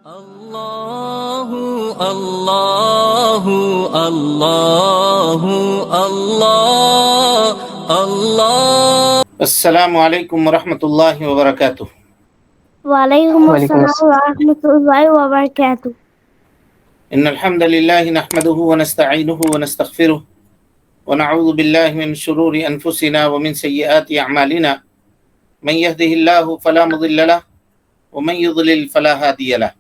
اللہ اللہ اللہ اللہ اللہ۔ السلام علیکم ورحمۃ اللہ وبرکاتہ۔ وعلیکم وعلیکم السلام ورحمۃ اللہ وبرکاتہ۔ ان الحمد للہ نحمده ونستعینه ونستغفره ونعوذ باللہ من شرور انفسنا ومن سیئات اعمالنا، من يهده الله فلا مضل له ومن يضلل فلا هادي له،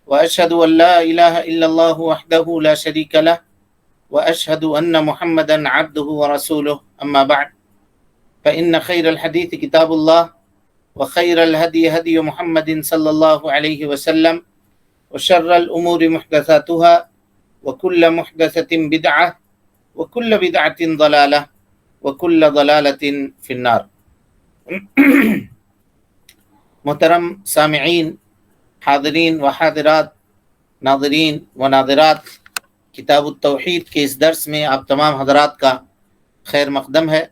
واشهد ان لا اله الا الله وحده لا شريك له واشهد ان محمدا عبده ورسوله، اما بعد فان خير الحديث كتاب الله وخير الهدي هدي محمد صلى الله عليه وسلم وشر الأمور محدثاتها وكل محدثة بدعة وكل بدعة ضلالة وكل ضلالة في النار۔ محترم سامعین، حاضرین و حاضرات، ناظرین و ناظرات، کتاب التوحید کے اس درس میں آپ تمام حضرات کا خیر مقدم ہے۔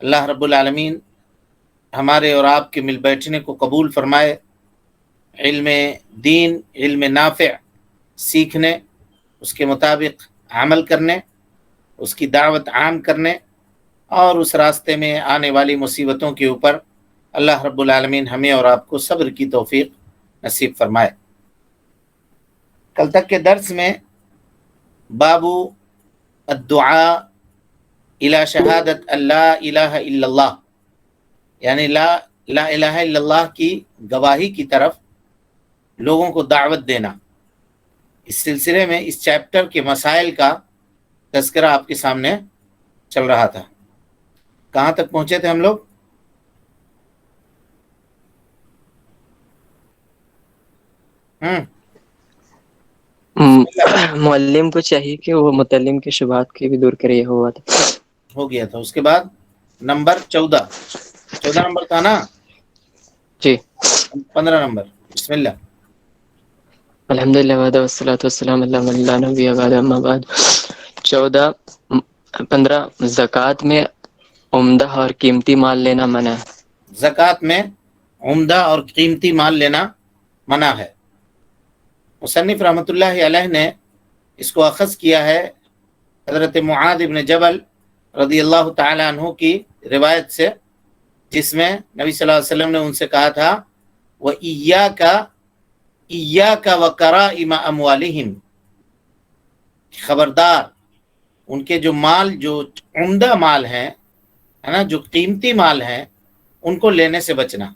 اللہ رب العالمین ہمارے اور آپ کے مل بیٹھنے کو قبول فرمائے، علم دین، علم نافع سیکھنے، اس کے مطابق عمل کرنے، اس کی دعوت عام کرنے، اور اس راستے میں آنے والی مصیبتوں کے اوپر اللہ رب العالمین ہمیں اور آپ کو صبر کی توفیق نصیب فرمائے۔ کل تک کے درس میں باب الدعاء الی شہادت اللہ الہ الا اللہ، یعنی لا الہ الا اللہ کی گواہی کی طرف لوگوں کو دعوت دینا، اس سلسلے میں اس چیپٹر کے مسائل کا تذکرہ آپ کے سامنے چل رہا تھا۔ کہاں تک پہنچے تھے ہم لوگ؟ معلم کو چاہیے کہ وہ متعلم کے شبہات کی بھی دور کرے، یہ ہوا تھا، ہو گیا تھا۔ اس کے بعد نمبر 14 نمبر تھا نا؟ جی 15 نمبر، بسم اللہ۔ الحمد للہ وحدہ والصلاۃ والسلام علی من لا نبی بعد، اما بعد۔ 15 زکوٰۃ میں عمدہ اور قیمتی مال لینا منع ہے۔ زکوٰۃ میں عمدہ اور قیمتی مال لینا منع ہے۔ مصنف رحمۃ اللہ علیہ نے اس کو اخذ کیا ہے حضرت معاذ بن جبل رضی اللہ تعالی عنہ کی روایت سے، جس میں نبی صلی اللہ علیہ وسلم نے ان سے کہا تھا وَإِيَّاكَ وَكَرَائِمَ أَمْوَالِهِمْ، خبردار ان کے جو مال، جو عمدہ مال ہیں، ہے نا، جو قیمتی مال ہیں، ان کو لینے سے بچنا۔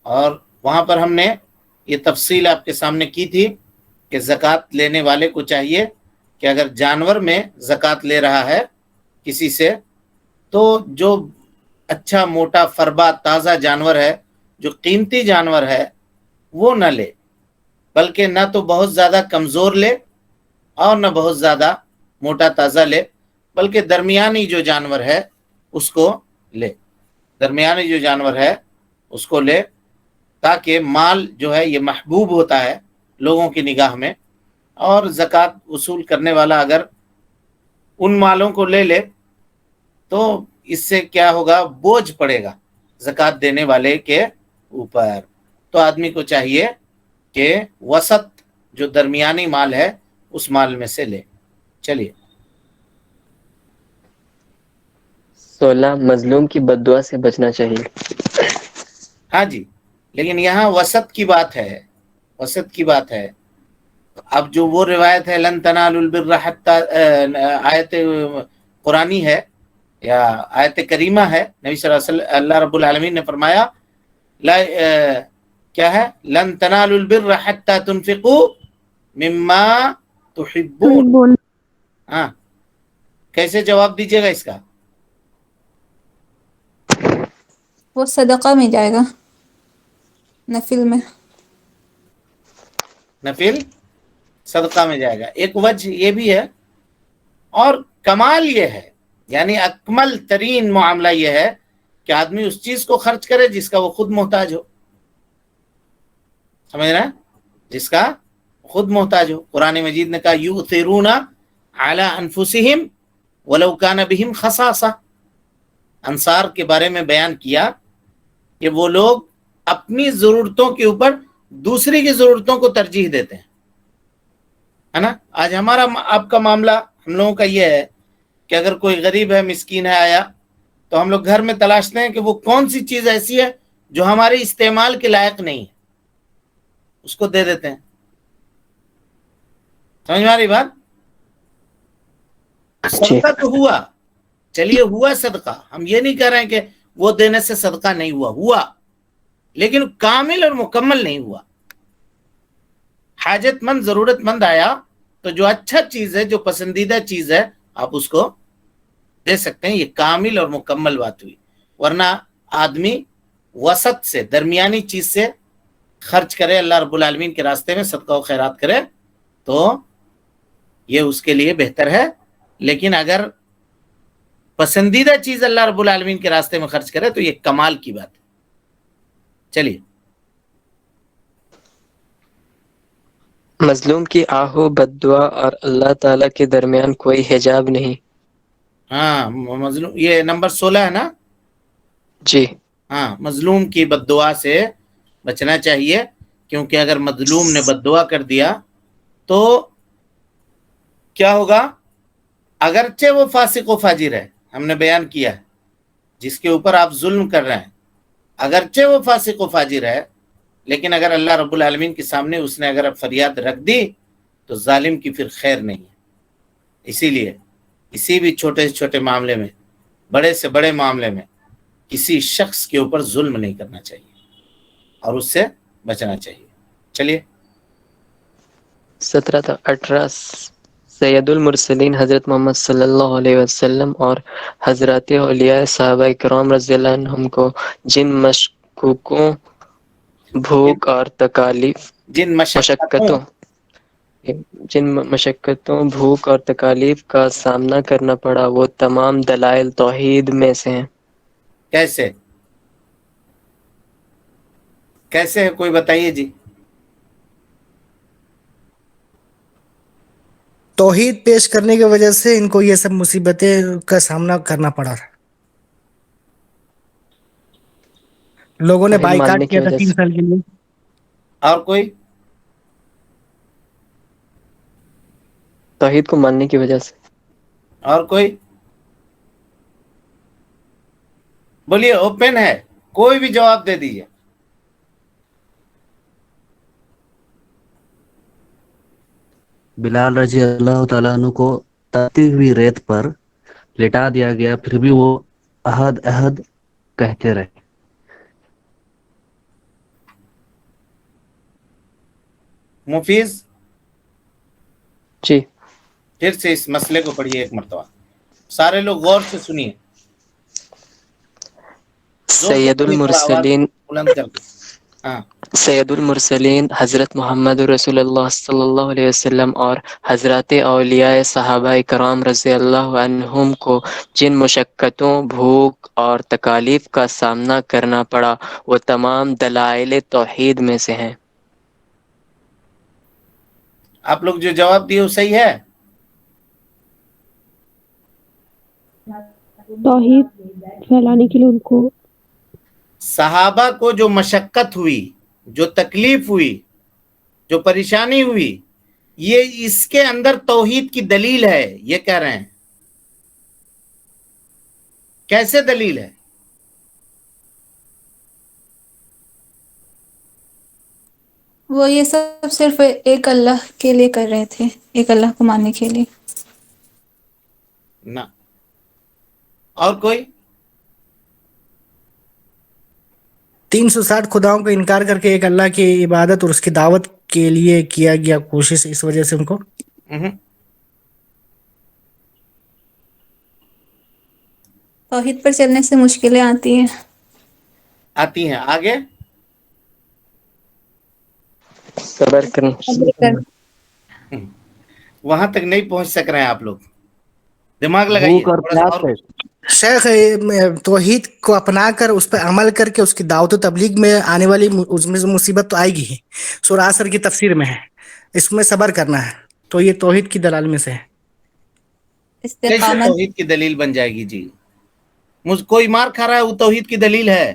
اور وہاں پر ہم نے یہ تفصیل آپ کے سامنے کی تھی کہ زکوٰۃ لینے والے کو چاہیے کہ اگر جانور میں زکوٰۃ لے رہا ہے کسی سے، تو جو اچھا موٹا فربا تازہ جانور ہے، جو قیمتی جانور ہے، وہ نہ لے، بلکہ نہ تو بہت زیادہ کمزور لے اور نہ بہت زیادہ موٹا تازہ لے، بلکہ درمیانی جو جانور ہے اس کو لے، درمیانی جو جانور ہے اس کو لے، تاکہ مال جو ہے یہ محبوب ہوتا ہے لوگوں کی نگاہ میں، اور زکوٰۃ وصول کرنے والا اگر ان مالوں کو لے لے تو اس سے کیا ہوگا؟ بوجھ پڑے گا زکوٰۃ دینے والے کے اوپر۔ تو آدمی کو چاہیے کہ وسط جو درمیانی مال ہے اس مال میں سے لے۔ چلیے 16 مظلوم کی بد دعا سے بچنا چاہیے۔ ہاں جی، لیکن یہاں وسط کی بات ہے، وسط کی بات ہے۔ اب جو وہ روایت ہے لن تنالوا البر حتی، آیت قرآنی ہے یا آیت کریمہ ہے، نبی صلی اللہ علیہ وسلم، اللہ رب العالمین نے فرمایا کیا ہے؟ لن تنالوا البر حتی تنفقوا مما تحبون۔ ہاں، کیسے جواب دیجیے گا اس کا؟ وہ صدقہ میں جائے گا، نفل میں۔ نفل صدقہ میں جائے گا، ایک وجہ یہ بھی ہے، اور کمال یہ ہے، یعنی اکمل ترین معاملہ یہ ہے کہ آدمی اس چیز کو خرچ کرے جس کا وہ خود محتاج ہو، سمجھ رہے ہیں؟ جس کا خود محتاج ہو۔ قرآن مجید نے کہا یؤثرون علی انفسہم ولو کان بہم خصاصہ، انصار کے بارے میں بیان کیا کہ وہ لوگ اپنی ضرورتوں کے اوپر دوسری کی ضرورتوں کو ترجیح دیتے ہیں، ہے نا. آج ہمارا آپ کا معاملہ ہم لوگوں کا یہ ہے کہ اگر کوئی غریب ہے، مسکین ہے آیا، تو ہم لوگ گھر میں تلاشتے ہیں کہ وہ کون سی چیز ایسی ہے جو ہمارے استعمال کے لائق نہیں ہے، اس کو دے دیتے ہیں. سمجھ میں آ رہی بات؟ جی صدقہ تو ہوا، چلیے ہوا صدقہ، ہم یہ نہیں کہہ رہے ہیں کہ وہ دینے سے صدقہ نہیں ہوا، لیکن کامل اور مکمل نہیں ہوا. حاجت مند، ضرورت مند آیا تو جو اچھا چیز ہے، جو پسندیدہ چیز ہے، آپ اس کو دے سکتے ہیں. یہ کامل اور مکمل بات ہوئی. ورنہ آدمی وسط سے، درمیانی چیز سے خرچ کرے، اللہ رب العالمین کے راستے میں صدقہ و خیرات کرے تو یہ اس کے لیے بہتر ہے. لیکن اگر پسندیدہ چیز اللہ رب العالمین کے راستے میں خرچ کرے تو یہ کمال کی بات ہے. چلیے. مظلوم کی آہو بد دعا اور اللہ تعالیٰ کے درمیان کوئی حجاب نہیں. ہاں مظلوم، یہ نمبر 16 ہے نا. جی ہاں، مظلوم کی بد دعا سے بچنا چاہیے، کیونکہ اگر مظلوم نے بد دعا کر دیا تو کیا ہوگا؟ اگرچہ وہ فاسق و فاجر ہے، ہم نے بیان کیا ہے، جس کے اوپر آپ ظلم کر رہے ہیں اگرچہ وہ فاسق و فاجر ہے، لیکن اگر اللہ رب العالمین کے سامنے اس نے اگر فریاد رکھ دی تو ظالم کی پھر خیر نہیں ہے. اسی لیے کسی بھی چھوٹے سے چھوٹے معاملے میں، بڑے سے بڑے معاملے میں کسی شخص کے اوپر ظلم نہیں کرنا چاہیے اور اس سے بچنا چاہیے. چلیے. 17 تھا 18 سید المرسلین حضرت محمد صلی اللہ علیہ وسلم اور حضرات اولیاء صحابہ کرام رضی اللہ عنہم کو جن مشقوں، بھوک اور تکالیف، جن مشقتوں مشقتوں، بھوک اور تکالیف کا سامنا کرنا پڑا، وہ تمام دلائل توحید میں سے ہیں. کیسے ہے کوئی بتائیے جی. توحید پیش کرنے کی وجہ سے ان کو یہ سب مصیبتیں کا سامنا کرنا پڑا. لوگوں نے توحید ماننے بائیکاٹ کی کیا تھا وجہ 3 سے. سال کے لیے. اور کوئی؟ توحید کو ماننے کی وجہ سے. اور کوئی؟ بولیے، اوپن ہے، کوئی بھی جواب دے دیجیے. بلال رضی اللہ تعالیٰ عنہ کو تپتی ہوئی ریت پر لٹا دیا گیا، پھر بھی وہ احد احد کہتے رہے. مفیز جی پھر سے اس مسئلے کو پڑھیے ایک مرتبہ، سارے لوگ غور سے سنیے، زور سے سید پڑھیے، تھوڑا آواز المرسلین بلند کر کے. ہاں. سید المرسلین حضرت محمد رسول اللہ صلی اللہ علیہ وسلم اور حضرات اولیاء صحابہ کرام رضی اللہ عنہم کو جن مشقتوں، بھوک اور تکالیف کا سامنا کرنا پڑا، وہ تمام دلائل توحید میں سے ہیں. آپ لوگ جو جواب دیے وہ صحیح ہے؟ توحید پھیلانے کے لیے ان کو صحابہ کو جو مشقت ہوئی، جو تکلیف ہوئی، جو پریشانی ہوئی، یہ اس کے اندر توحید کی دلیل ہے، یہ کہہ رہے ہیں. کیسے دلیل ہے؟ وہ یہ سب صرف ایک اللہ کے لیے کر رہے تھے، ایک اللہ کو ماننے کے لیے. نہ. اور کوئی؟ 360 خداؤں کا انکار کر کے ایک اللہ کی عبادت اور اس کی دعوت کے لیے کیا گیا کوشش، اس وجہ سے ان کو توحید پر چلنے سے مشکلیں آتی ہیں. آگے صبر کریں. وہاں تک نہیں پہنچ سک رہے ہیں آپ لوگ، دماغ لگائیے بھوک اور تھوڑا سا پیاس اور. سے شیخ توحید کو اپنا کر اس پہ عمل کر کے اس کی دعوت و تبلیغ میں آنے والی مصیبت تو آئے گی ہی. سورہ عصر کی تفسیر میں ہے، اس میں صبر کرنا ہے، تو یہ توحید کی دلال میں سے ہے. کیسے استقامت. توحید کی دلیل بن جائے گی جی؟ کوئی مار کھا رہا ہے وہ توحید کی دلیل ہے؟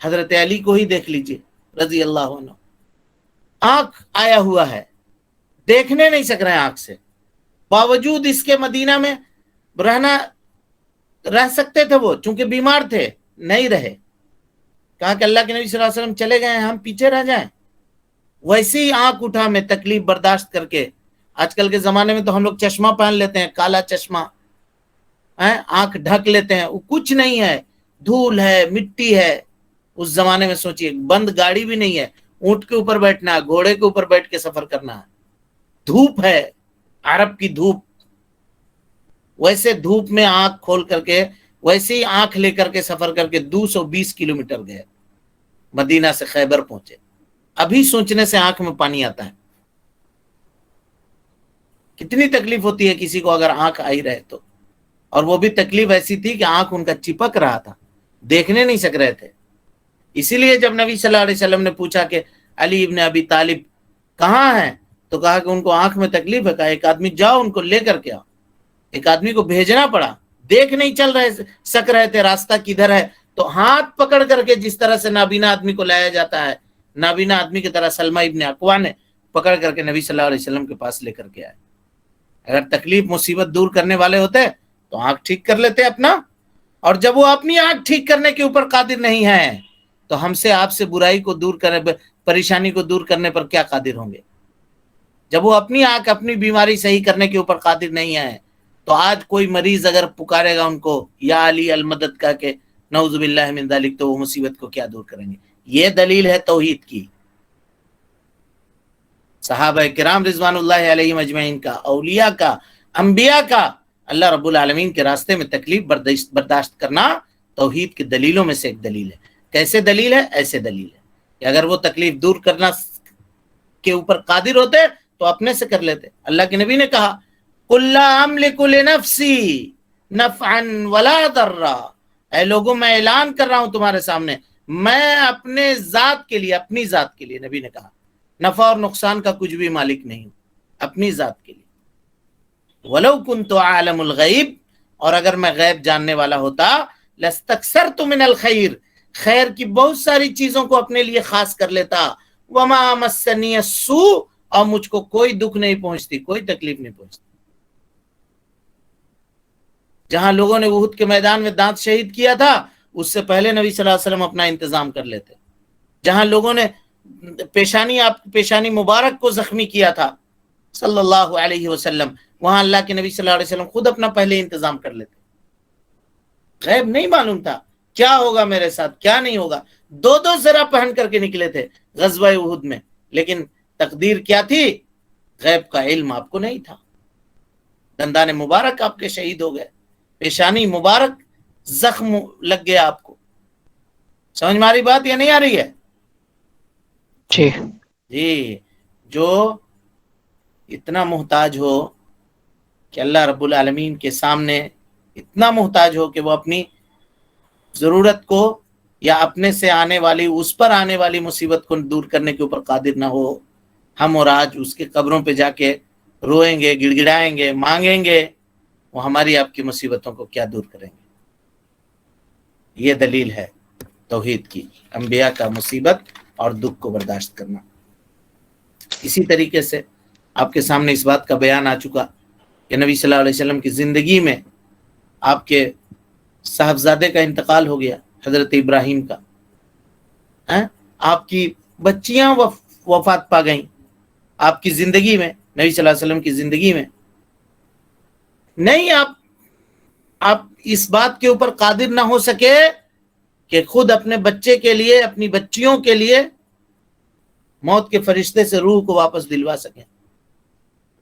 حضرت علی کو ہی دیکھ لیجئے رضی اللہ عنہ، آنکھ آیا ہوا ہے، دیکھنے نہیں سک رہے ہیں آنکھ سے، باوجود اس کے مدینہ میں رہ سکتے تھے وہ، چونکہ بیمار تھے، نہیں رہے، کہا کہ اللہ کے نبی صلی اللہ علیہ وسلم چلے گئے ہیں، ہم پیچھے رہ جائیں؟ ویسی ہی آنکھ اٹھا میں تکلیف برداشت کر کے. آج کل کے زمانے میں تو ہم لوگ چشمہ پہن لیتے ہیں، کالا چشمہ، آنکھ ڈھک لیتے ہیں، وہ کچھ نہیں ہے، دھول ہے، مٹی ہے. اس زمانے میں سوچئے بند گاڑی بھی نہیں ہے، اونٹ کے اوپر بیٹھنا ہے، گھوڑے کے اوپر بیٹھ کے سفر کرنا ہے، دھوپ ہے، عرب کی دھوپ. ویسے دھوپ میں آنکھ کھول کر کے، ویسے ہی آنکھ لے کر کے سفر کر کے 220 کلومیٹر گئے، مدینہ سے خیبر پہنچے. ابھی سوچنے سے آنکھ میں پانی آتا ہے. کتنی تکلیف ہوتی ہے کسی کو اگر آنکھ آئی رہے تو. اور وہ بھی تکلیف ایسی تھی کہ آنکھ ان کا چپک رہا تھا، دیکھنے نہیں سک رہے تھے. اسی لیے جب نبی صلی اللہ علیہ وسلم نے پوچھا کہ علی ابن ابی طالب کہاں ہیں، تو کہا کہ ان کو آنکھ میں تکلیف ہے. کہا ایک آدمی جاؤ ان کو لے کر کے آؤ. ایک آدمی کو بھیجنا پڑا، دیکھ نہیں سک رہے تھے راستہ کدھر ہے، تو ہاتھ پکڑ کر کے جس طرح سے نابینا آدمی کو لایا جاتا ہے، نابینا آدمی کی طرح سلمہ ابن اکوع نے پکڑ کر کے نبی صلی اللہ علیہ وسلم کے پاس لے کر کے آئے. اگر تکلیف مصیبت دور کرنے والے ہوتے تو آنکھ ٹھیک کر لیتے اپنا. اور جب وہ اپنی آنکھ ٹھیک کرنے کے اوپر قادر نہیں ہیں تو ہم سے آپ سے برائی کو دور کرنے، پریشانی کو دور کرنے پر کیا قادر ہوں گے؟ جب وہ اپنی آنکھ، اپنی بیماری صحیح کرنے کے اوپر قادر نہیں ہیں تو آج کوئی مریض اگر پکارے گا ان کو یا علی المدد کا کہ نعوذ باللہ من ذالک، تو وہ مصیبت کو کیا دور کریں گے؟ یہ دلیل ہے توحید کی. صحابہ کرام رضوان اللہ علیہم اجمعین کا، اولیاء کا، انبیاء کا اللہ رب العالمین کے راستے میں تکلیف برداشت کرنا توحید کی دلیلوں میں سے ایک دلیل ہے. کیسے دلیل ہے؟ ایسے دلیل ہے کہ اگر وہ تکلیف دور کرنا کے اوپر قادر ہوتے تو اپنے سے کر لیتے. اللہ کے نبی نے کہا قُلْ لَا أَمْلِكُ لِنَفْسِي نَفْعًا وَلَا ضَرًّا، اے لوگوں میں اعلان کر رہا ہوں تمہارے سامنے، میں اپنے ذات کے لیے، اپنی ذات کے لیے، نبی نے کہا، نفع اور نقصان کا کچھ بھی مالک نہیں ہوں، اپنی ذات کے لیے. وَلَوْ كُنْتُ عَالَمُ الْغَيْبِ، اور اگر میں غیب جاننے والا ہوتا، لَاسْتَكْثَرْتُ مِنَ الْخَيْرِ، خیر کی بہت ساری چیزوں کو اپنے لیے خاص کر لیتا. وَمَا مَسَّنِيَ السُّوءُ، اور مجھ کو کوئی دکھ نہیں پہنچتی، کوئی تکلیف نہیں پہنچتی. جہاں لوگوں نے احد کے میدان میں دانت شہید کیا تھا، اس سے پہلے نبی صلی اللہ علیہ وسلم اپنا انتظام کر لیتے. جہاں لوگوں نے پیشانی مبارک کو زخمی کیا تھا صلی اللہ علیہ وسلم، وہاں اللہ کے نبی صلی اللہ علیہ وسلم خود اپنا پہلے انتظام کر لیتے. غیب نہیں معلوم تھا کیا ہوگا میرے ساتھ، کیا نہیں ہوگا. 2 زرہ پہن کر کے نکلے تھے غزوہ احد میں، لیکن تقدیر کیا تھی؟ غیب کا علم آپ کو نہیں تھا. دندان مبارک آپ کے شہید ہو گئے، پیشانی مبارک زخم لگ گیا آپ کو. سمجھ میں آ رہی بات یا نہیں آ رہی ہے؟ جی. جو اتنا محتاج ہو کہ اللہ رب العالمین کے سامنے اتنا محتاج ہو کہ وہ اپنی ضرورت کو یا اپنے سے آنے والی، اس پر آنے والی مصیبت کو دور کرنے کے اوپر قادر نہ ہو، ہم اور آج اس کے قبروں پہ جا کے روئیں گے، گڑ گڑائیں گے، مانگیں گے، وہ ہماری آپ کی مصیبتوں کو کیا دور کریں گے؟ یہ دلیل ہے توحید کی، انبیاء کا مصیبت اور دکھ کو برداشت کرنا. اسی طریقے سے آپ کے سامنے اس بات کا بیان آ چکا کہ نبی صلی اللہ علیہ وسلم کی زندگی میں آپ کے صاحبزادے کا انتقال ہو گیا، حضرت ابراہیم کا. آپ کی بچیاں وفات پا گئیں آپ کی زندگی میں، نبی صلی اللہ علیہ وسلم کی زندگی میں. نہیں، آپ اس بات کے اوپر قادر نہ ہو سکے کہ خود اپنے بچے کے لیے، اپنی بچیوں کے لیے موت کے فرشتے سے روح کو واپس دلوا سکیں،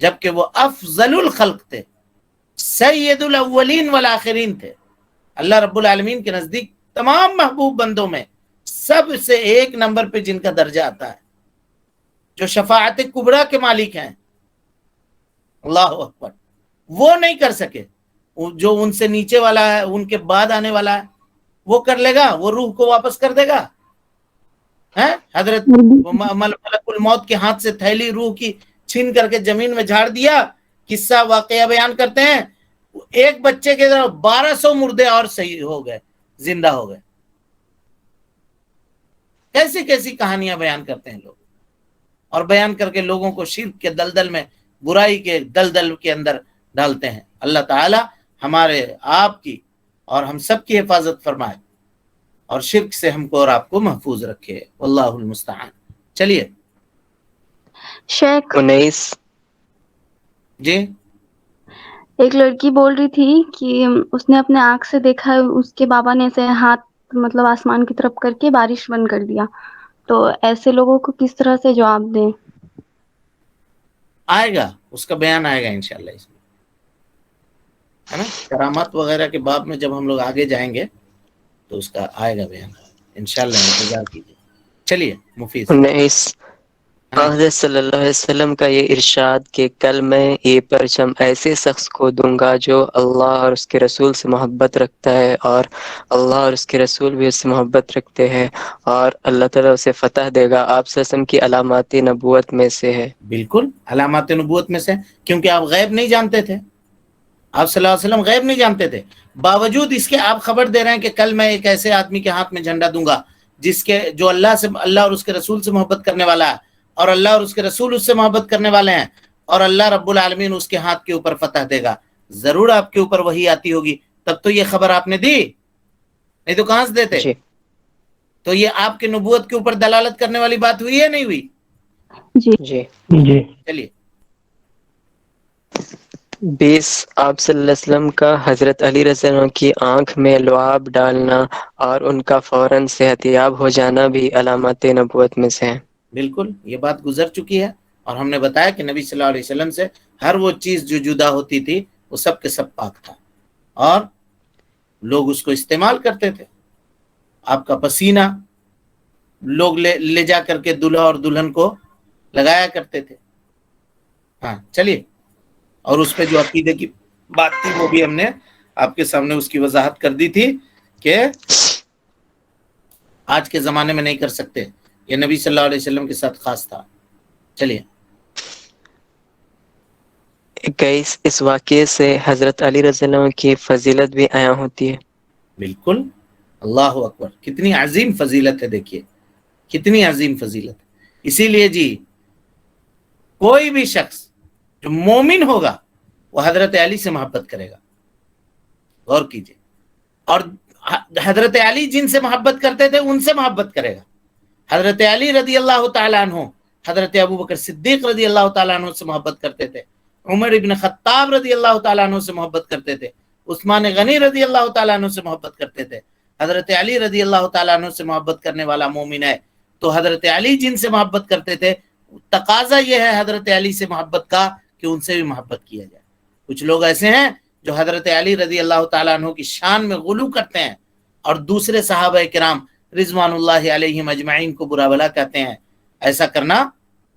جبکہ وہ افضل الخلق تھے، سید الاولین والآخرین تھے. اللہ رب العالمین کے نزدیک تمام محبوب بندوں میں سب سے 1 نمبر پہ جن کا درجہ آتا ہے، جو شفاعت کبریٰ کے مالک ہیں، اللہ اکبر، وہ نہیں کر سکے. جو ان سے نیچے والا ہے، ان کے بعد آنے والا ہے، وہ کر لے گا، وہ روح کو واپس کر دے گا. حضرت ملک الموت کے ہاتھ سے تھیلی روح کی چھین کر کے زمین میں جھاڑ دیا. قصہ واقعہ بیان کرتے ہیں، ایک بچے کے 1200 مردے اور صحیح ہو گئے، زندہ ہو گئے. کیسی کیسی کہانیاں بیان کرتے ہیں لوگ، اور بیان کر کے لوگوں کو شرک کے دلدل میں، برائی کے دلدل کے اندر ڈالتے ہیں۔ اللہ تعالی ہمارے آپ کی اور ہم سب کی حفاظت فرمائے، اور شرک سے ہم کو اور آپ کو محفوظ رکھے، واللہ المستعان۔ چلیے شیخ 19 جی، ایک لڑکی بول رہی تھی کہ اس نے اپنے آنکھ سے دیکھا اس کے بابا نے ایسے ہاتھ مطلب آسمان کی طرف کر کے بارش بند کر دیا، تو ایسے لوگوں کو کس طرح سے جواب دیں؟ آئے گا، اس کا بیان آئے گا انشاءاللہ اس میں، ہے نا؟ کرامات وغیرہ کے باب میں جب ہم لوگ آگے جائیں گے تو اس کا آئے گا بیان، انشاءاللہ انتظار کیجیے۔ چلیے مفید 19 ہاں، حضرت صلی اللہ علیہ وسلم کا یہ ارشاد کہ کل میں یہ پرچم ایسے شخص کو دوں گا جو اللہ اور اس کے رسول سے محبت رکھتا ہے، اور اللہ اور اس کے رسول بھی اس سے محبت رکھتے ہیں، اور اللہ تعالیٰ اسے فتح دے گا، آپ صلی اللہ علیہ وسلم کی علامات نبوت میں سے ہے۔ بالکل علامات نبوت میں سے، کیونکہ آپ غیب نہیں جانتے تھے، آپ صلی اللہ علیہ وسلم غیب نہیں جانتے تھے، باوجود اس کے آپ خبر دے رہے ہیں کہ کل میں ایک ایسے آدمی کے ہاتھ میں جھنڈا دوں گا جس کے جو اللہ اور اس کے رسول سے محبت کرنے والا ہے، اور اللہ اور اس کے رسول اس سے محبت کرنے والے ہیں، اور اللہ رب العالمین اس کے ہاتھ کے اوپر فتح دے گا۔ ضرور آپ کے اوپر وحی آتی ہوگی، تب تو یہ خبر آپ نے دی، نہیں تو کہاں سے دیتے؟ جی تو یہ آپ کے نبوت کے اوپر دلالت کرنے والی بات ہوئی ہے نہیں ہوئی؟ جی جی جی چلیے 20 آپ صلی اللہ علیہ وسلم کا حضرت علی رضی اللہ عنہ کی آنکھ میں لعاب ڈالنا اور ان کا فوراً صحت یاب ہو جانا بھی علامات نبوت میں سے ہیں۔ بالکل، یہ بات گزر چکی ہے، اور ہم نے بتایا کہ نبی صلی اللہ علیہ وسلم سے ہر وہ چیز جو جدا ہوتی تھی وہ سب کے سب پاک تھا، اور لوگ اس کو استعمال کرتے تھے۔ آپ کا پسینہ لوگ لے جا کر کے دلہا اور دلہن کو لگایا کرتے تھے۔ ہاں چلیے، اور اس پہ جو عقیدے کی بات تھی وہ بھی ہم نے آپ کے سامنے اس کی وضاحت کر دی تھی کہ آج کے زمانے میں نہیں کر سکتے، یہ نبی صلی اللہ علیہ وسلم کے ساتھ خاص تھا۔ چلیے 21 اس واقعے سے حضرت علی رضی اللہ عنہ کی فضیلت بھی عیاں ہوتی ہے۔ بالکل، اللہ اکبر، کتنی عظیم فضیلت ہے، دیکھیے کتنی عظیم فضیلت ہے۔ اسی لیے جی کوئی بھی شخص جو مومن ہوگا وہ حضرت علی سے محبت کرے گا، غور کیجئے، اور حضرت علی جن سے محبت کرتے تھے ان سے محبت کرے گا۔ حضرت علی رضی اللہ تعالیٰ عنہ حضرت ابو بکر صدیق رضی اللہ تعالیٰ عنہ سے محبت کرتے تھے، عمر ابن خطاب رضی اللہ تعالیٰ عنہ سے محبت کرتے تھے، عثمان غنی رضی اللہ تعالیٰ عنہ سے محبت کرتے تھے۔ حضرت علی رضی اللہ تعالیٰ عنہ سے محبت کرنے والا مومن ہے، تو حضرت علی جن سے محبت کرتے تھے تقاضا یہ ہے حضرت علی سے محبت کا کہ ان سے بھی محبت کیا جائے۔ کچھ لوگ ایسے ہیں جو حضرت علی رضی اللہ تعالیٰ عنہ کی شان میں غلو کرتے ہیں اور دوسرے صحابہ کرام رضوان اللہ علیہم اجمعین کو برا بھلا کہتے ہیں۔ ایسا کرنا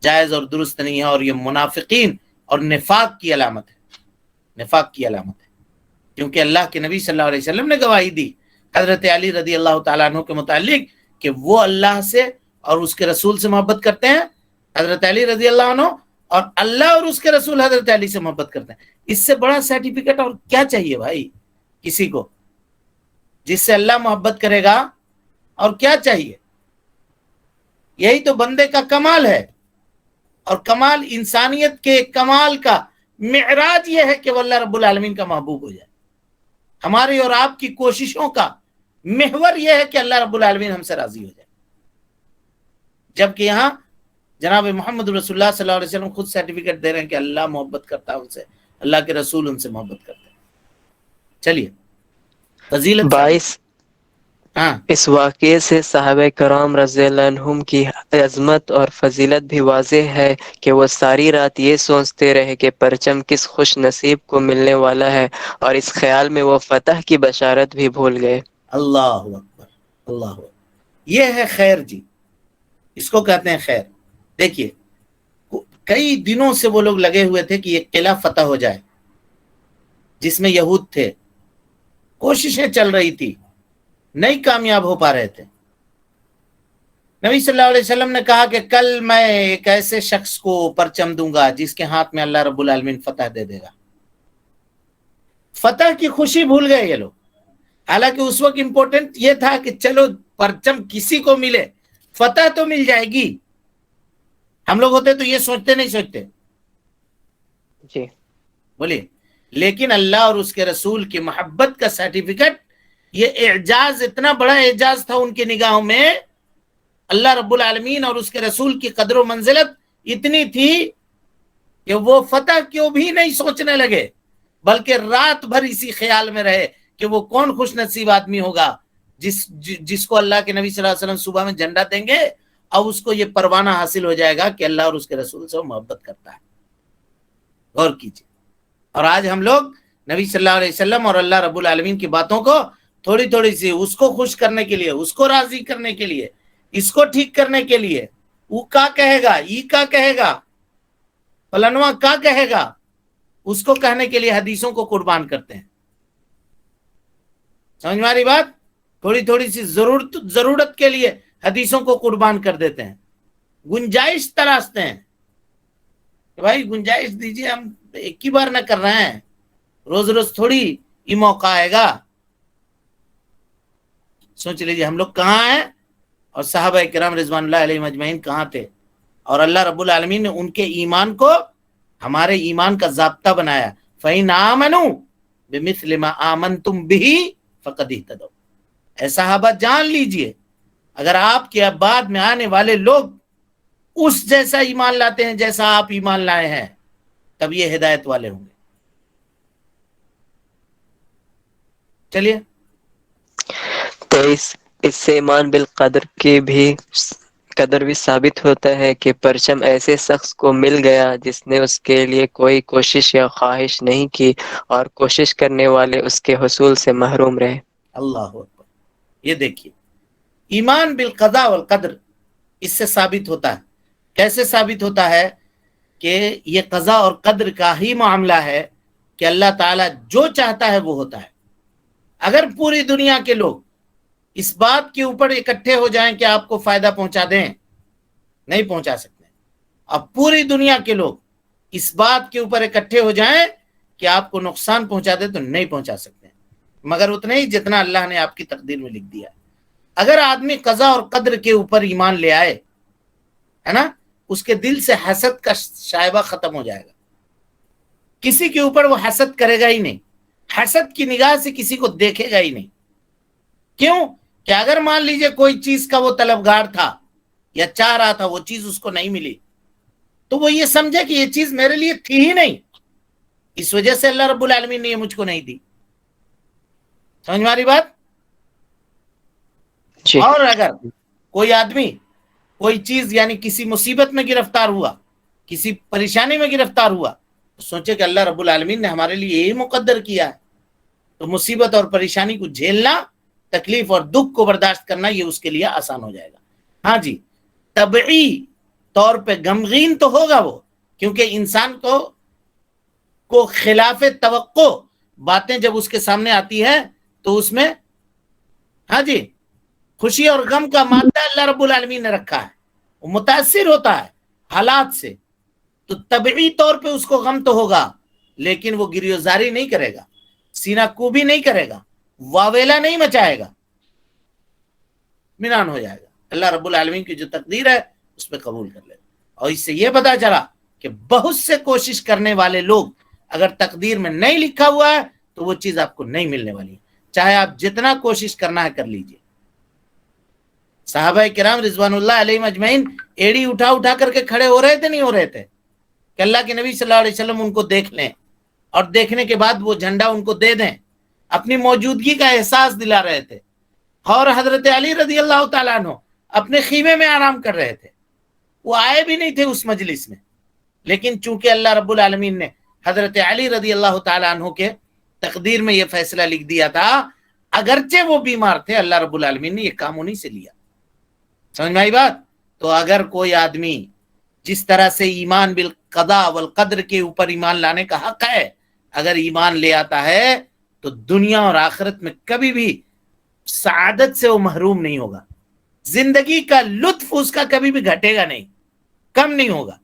جائز اور درست نہیں ہے، اور یہ منافقین اور نفاق کی علامت ہے، نفاق کی علامت ہے، کیونکہ اللہ کے نبی صلی اللہ علیہ وسلم نے گواہی دی حضرت علی رضی اللہ تعالیٰ عنہ کے متعلق کہ وہ اللہ سے اور اس کے رسول سے محبت کرتے ہیں، حضرت علی رضی اللہ عنہ، اور اللہ اور اس کے رسول حضرت علی سے محبت کرتے ہیں۔ اس سے بڑا سرٹیفکیٹ اور کیا چاہیے بھائی کسی کو؟ جس سے اللہ محبت کرے گا اور کیا چاہیے؟ یہی تو بندے کا کمال ہے، اور کمال انسانیت کے کمال کا معراج یہ ہے کہ وہ اللہ رب العالمین کا محبوب ہو جائے۔ ہماری اور آپ کی کوششوں کا محور یہ ہے کہ اللہ رب العالمین ہم سے راضی ہو جائے، جبکہ یہاں جناب محمد رسول اللہ صلی اللہ علیہ وسلم خود سرٹیفکیٹ دے رہے ہیں کہ اللہ محبت کرتا ہے ان سے، اللہ کے رسول ان سے محبت کرتے ہیں۔ چلیے فضیلت 22 ہاں اس واقعے سے صحابہ کرام رضی اللہ عنہم کی عظمت اور فضیلت بھی واضح ہے کہ وہ ساری رات یہ سوچتے رہے کہ پرچم کس خوش نصیب کو ملنے والا ہے، اور اس خیال میں وہ فتح کی بشارت بھی بھول گئے۔ اللہ اکبر، اللہ اکبر، یہ ہے خیر جی، اس کو کہتے ہیں خیر۔ دیکھیے کئی دنوں سے وہ لوگ لگے ہوئے تھے کہ یہ قلعہ فتح ہو جائے جس میں یہود تھے، کوششیں چل رہی تھی، نہیں کامیاب ہو پا رہے تھے۔ نبی صلی اللہ علیہ وسلم نے کہا کہ کل میں ایک ایسے شخص کو پرچم دوں گا جس کے ہاتھ میں اللہ رب العالمین فتح دے دے گا۔ فتح کی خوشی بھول گئے یہ لوگ، حالانکہ اس وقت امپورٹنٹ یہ تھا کہ چلو پرچم کسی کو ملے، فتح تو مل جائے گی. ہم لوگ ہوتے تو یہ سوچتے نہیں سوچتے. جی بولیے. لیکن اللہ اور اس کے رسول کی محبت کا سرٹیفکیٹ، یہ اعجاز، اتنا بڑا اعجاز تھا ان کی نگاہوں میں. اللہ رب العالمین اور اس کے رسول کی قدر و منزلت اتنی تھی کہ وہ فتح کیوں بھی نہیں سوچنے لگے، بلکہ رات بھر اسی خیال میں رہے کہ وہ کون خوش نصیب آدمی ہوگا جس کو اللہ کے نبی صلی اللہ علیہ وسلم صبح میں جھنڈا دیں گے اور اس کو یہ پروانہ حاصل ہو جائے گا کہ اللہ اور اس کے رسول سے وہ محبت کرتا ہے. غور کیجیے. اور آج ہم لوگ نبی صلی اللہ علیہ وسلم اور اللہ رب العالمین کی باتوں کو تھوڑی تھوڑی سی اس کو خوش کرنے کے لیے، اس کو راضی کرنے کے لیے، اس کو ٹھیک کرنے کے لیے، وہ کیا کہے گا، یہ کیا کہے گا، فلانواں کیا کہے گا، اس کو کہنے کے لیے حدیثوں کو قربان کرتے ہیں. سمجھ میں آ رہی بات؟ تھوڑی تھوڑی سی ضرورت کے لیے حدیثوں کو قربان کر دیتے ہیں. گنجائش تراشتے ہیں کہ بھائی گنجائش دیجیے، ہم ایک ہی بار نہ کر رہے ہیں، روز روز تھوڑی یہ موقع آئے گا. سوچ لیجیے ہم لوگ کہاں ہیں اور صحابہ کرام رضوان اللہ علیہ مجمعین کہاں تھے، اور اللہ رب العالمین نے ان کے ایمان کو ہمارے ایمان کا ضابطہ بنایا. فَإِنْ آمَنُوا بِمِثْلِ مَا آمَنْتُمْ بِهِ فَقَدْ اهْتَدَوْا. اے صحابہ جان لیجئے اگر آپ کے بعد میں آنے والے لوگ اس جیسا ایمان لاتے ہیں جیسا آپ ایمان لائے ہیں، تب یہ ہدایت والے ہوں گے. چلیے. تو اس سے ایمان بالقدر کی بھی قدر بھی ثابت ہوتا ہے کہ پرچم ایسے شخص کو مل گیا جس نے اس کے لیے کوئی کوشش یا خواہش نہیں کی، اور کوشش کرنے والے اس کے حصول سے محروم رہے. اللہ اکبر. یہ دیکھیے ایمان بالقضاء والقدر اس سے ثابت ہوتا ہے. کیسے ثابت ہوتا ہے؟ کہ یہ قضاء اور قدر کا ہی معاملہ ہے کہ اللہ تعالیٰ جو چاہتا ہے وہ ہوتا ہے. اگر پوری دنیا کے لوگ اس بات کے اوپر اکٹھے ہو جائیں کہ آپ کو فائدہ پہنچا دیں، نہیں پہنچا سکتے. اب پوری دنیا کے لوگ اس بات کے اوپر اکٹھے ہو جائیں کہ آپ کو نقصان پہنچا دے تو نہیں پہنچا سکتے، مگر اتنے ہی جتنا اللہ نے آپ کی تقدیر میں لکھ دیا. اگر آدمی قضا اور قدر کے اوپر ایمان لے آئے ہے نا، اس کے دل سے حسد کا شائبہ ختم ہو جائے گا. کسی کے اوپر وہ حسد کرے گا ہی نہیں، حسد کی نگاہ سے کسی کو دیکھے گا ہی نہیں. کیوں؟ کہ اگر مان لیجئے کوئی چیز کا وہ طلبگار تھا یا چاہ رہا تھا، وہ چیز اس کو نہیں ملی، تو وہ یہ سمجھے کہ یہ چیز میرے لیے تھی ہی نہیں، اس وجہ سے اللہ رب العالمین نے یہ مجھ کو نہیں دی. سمجھ میں آ رہی بات؟ جی. اور اگر کوئی آدمی کوئی چیز یعنی کسی مصیبت میں گرفتار ہوا، کسی پریشانی میں گرفتار ہوا، تو سوچے کہ اللہ رب العالمین نے ہمارے لیے یہی مقدر کیا ہے، تو مصیبت اور پریشانی کو جھیلنا، تکلیف اور دکھ کو برداشت کرنا، یہ اس کے لیے آسان ہو جائے گا. ہاں جی، طبعی طور پہ غمگین تو ہوگا وہ، کیونکہ انسان کو خلاف توقع باتیں جب اس کے سامنے آتی ہے تو اس میں ہاں جی خوشی اور غم کا مادہ اللہ رب العالمین نے رکھا ہے، وہ متاثر ہوتا ہے حالات سے، تو طبعی طور پہ اس کو غم تو ہوگا، لیکن وہ گریوزاری نہیں کرے گا، سینہ کوبی نہیں کرے گا، واویلا نہیں مچائے گا، اطمینان ہو جائے گا. اللہ رب العالمین کی جو تقدیر ہے اس پہ قبول کر لے. اور اس سے یہ پتا چلا کہ بہت سے کوشش کرنے والے لوگ اگر تقدیر میں نہیں لکھا ہوا ہے تو وہ چیز آپ کو نہیں ملنے والی ہے، چاہے آپ جتنا کوشش کرنا ہے کر لیجئے. صحابہ کرام رضوان اللہ علیہ مجمعین ایڑی اٹھا اٹھا کر کے کھڑے ہو رہے تھے، نہیں ہو رہے تھے کہ اللہ کے نبی صلی اللہ علیہ وسلم ان کو دیکھ لیں اور دیکھنے کے بعد وہ جھنڈا ان کو دے دیں. اپنی موجودگی کا احساس دلا رہے تھے. اور حضرت علی رضی اللہ تعالیٰ عنہ اپنے خیمے میں آرام کر رہے تھے، وہ آئے بھی نہیں تھے اس مجلس میں، لیکن چونکہ اللہ رب العالمین نے حضرت علی رضی اللہ تعالیٰ عنہ کے تقدیر میں یہ فیصلہ لکھ دیا تھا، اگرچہ وہ بیمار تھے، اللہ رب العالمین نے یہ کام انہیں سے لیا. سمجھ میں آئی بات؟ تو اگر کوئی آدمی جس طرح سے ایمان بالقضاء والقدر کے اوپر ایمان لانے کا حق ہے، اگر ایمان لے آتا ہے تو دنیا اور آخرت میں کبھی بھی سعادت سے وہ محروم نہیں ہوگا. زندگی کا لطف اس کا کبھی بھی گھٹے گا نہیں، کم نہیں ہوگا،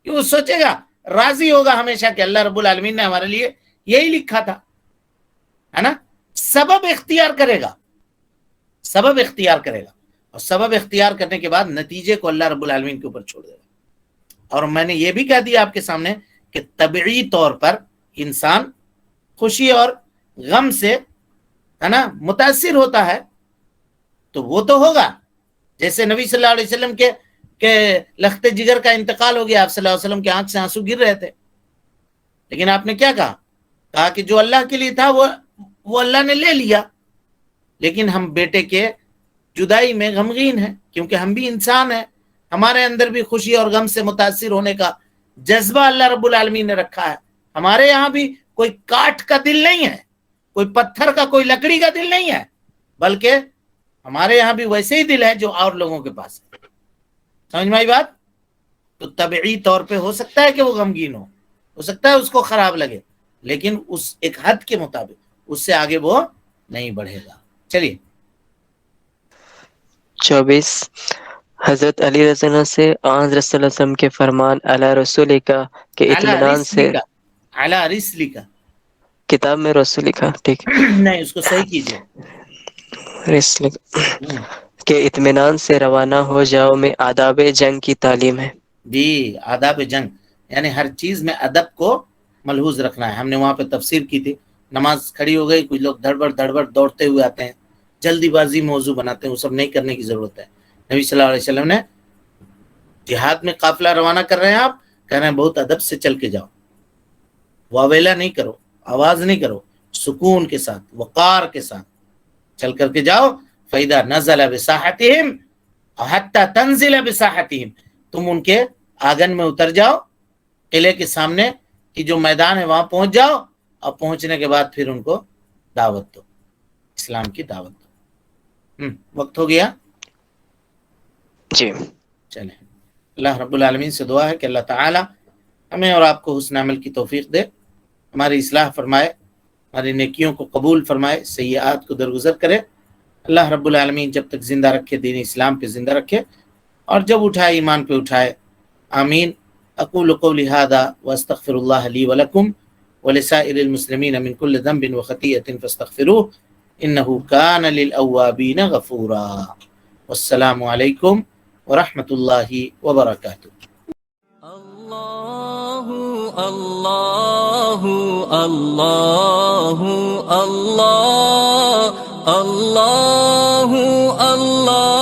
کہ وہ سوچے گا، راضی ہوگا ہمیشہ کہ اللہ رب العالمین نے ہمارے لیے یہی لکھا تھا، ہے نا. سبب اختیار کرے گا، سبب اختیار کرے گا. اور سبب اختیار کرنے کے بعد نتیجے کو اللہ رب العالمین کے اوپر چھوڑ دے گا۔ اور میں نے یہ بھی کہہ دیا آپ کے سامنے کہ طبعی طور پر انسان خوشی اور غم سے ہے نا متاثر ہوتا ہے، تو وہ تو ہوگا۔ جیسے نبی صلی اللہ علیہ وسلم کے لخت جگر کا انتقال ہو گیا، آپ صلی اللہ علیہ وسلم کے آنکھ سے آنسو گر رہے تھے، لیکن آپ نے کیا کہا کہ جو اللہ کے لیے تھا وہ اللہ نے لے لیا، لیکن ہم بیٹے کے جدائی میں غمگین ہیں، کیونکہ ہم بھی انسان ہیں، ہمارے اندر بھی خوشی اور غم سے متاثر ہونے کا جذبہ اللہ رب العالمین نے رکھا ہے۔ ہمارے یہاں بھی کوئی کاٹ کا دل نہیں ہے، کوئی پتھر کا، کوئی لکڑی کا دل نہیں ہے، بلکہ ہمارے یہاں بھی ویسے ہی دل ہے جو اور لوگوں کے پاس ہے۔ سمجھ میں آئی بات؟ تو طبعی طور پہ ہو سکتا ہے کہ وہ غمگین ہو سکتا ہے اس کو خراب لگے، لیکن اس ایک حد کے مطابق، اس سے آگے وہ نہیں بڑھے گا۔ چلیے 24 حضرت علی رضی اللہ عنہ سے حضرت صلی اللہ علیہ وسلم کے فرمان علی رسول کا کہ اطمینان سے، اعلی رسلی کا کتاب میں رسول لکھا، ٹھیک نہیں، اس کو صحیح کیجئے، رسول کہ اطمینان سے روانہ ہو جاؤ میں آداب جنگ کی تعلیم ہے۔ جی، آداب جنگ یعنی ہر چیز میں ادب کو ملحوظ رکھنا ہے۔ ہم نے وہاں پہ تفسیر کی تھی، نماز کھڑی ہو گئی، کچھ لوگ دھڑبڑ دوڑتے ہوئے آتے ہیں، جلدی بازی موضوع بناتے ہیں، وہ سب نہیں کرنے کی ضرورت ہے۔ نبی صلی اللہ علیہ وسلم نے جہاد میں قافلہ روانہ کر رہے ہیں، آپ کہہ رہے ہیں بہت ادب سے چل کے جاؤ، واویلا نہیں کرو، آواز نہیں کرو، سکون کے ساتھ، وقار کے ساتھ چل کر کے جاؤ۔ فَإِذَا نَزَلَ بِسَاحَتِهِمْ حَتَّى تَنزِلَ بِسَاحَتِهِمْ، تم ان کے آنگن میں اتر جاؤ، قلعے کے سامنے کی جو میدان ہے وہاں پہنچ جاؤ، اور پہنچنے کے بعد پھر ان کو دعوت دو، اسلام کی دعوت دو۔ وقت ہو گیا جی، چلیں، اللہ رب العالمین سے دعا ہے کہ اللہ تعالی ہمیں اور آپ کو حسن عمل کی توفیق دے، ہماری اصلاح فرمائے، ہماری نیکیوں کو قبول فرمائے، سیئات کو درگزر کرے۔ اللہ رب العالمین جب تک زندہ رکھے، دین اسلام پہ زندہ رکھے، اور جب اٹھائے ایمان پہ اٹھائے۔ آمین۔ اقول قولی ھذا واستغفر اللہ لی ولکم ولسائر المسلمین من کل ذنب وخطیئۃ فاستغفروہ انہ کان للأوابین غفورا۔ والسلام علیکم ورحمۃ اللہ وبرکاتہ۔ اللہ اللہ اللہ اللہ اللہ اللہ